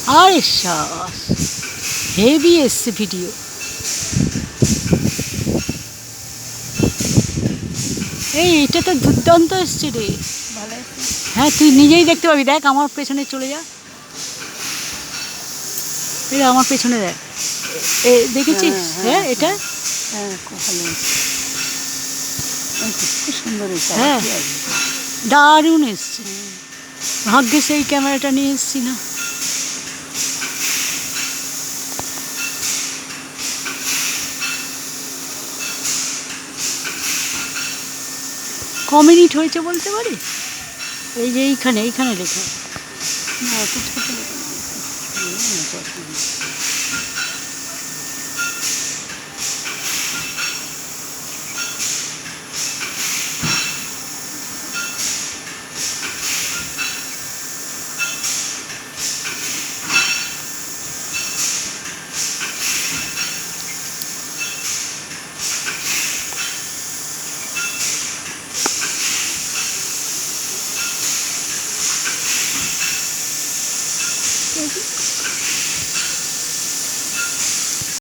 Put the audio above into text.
আরে সাবাস, হেভি এসছে ভিডিও। এটা তো দুর্দান্ত এসছে রে। ভালো আছে। হ্যাঁ, তুই নিজেই দেখতে পাবি, দেখ আমার পেছনে চলে যা, এই আমার পেছনে দেখ, দেখেছিস? হ্যাঁ এটা হ্যাঁ, খুব ভালো হয়েছে। খুব সুন্দর হয়েছে। হ্যাঁ, দারুণ এসছে। ভাগ্যে সেই ক্যামেরাটা নিয়ে এসছি না। ক মিনিট হয়েছে বলতে পারি? এই যে এইখানে লেখা। না, অত ছোট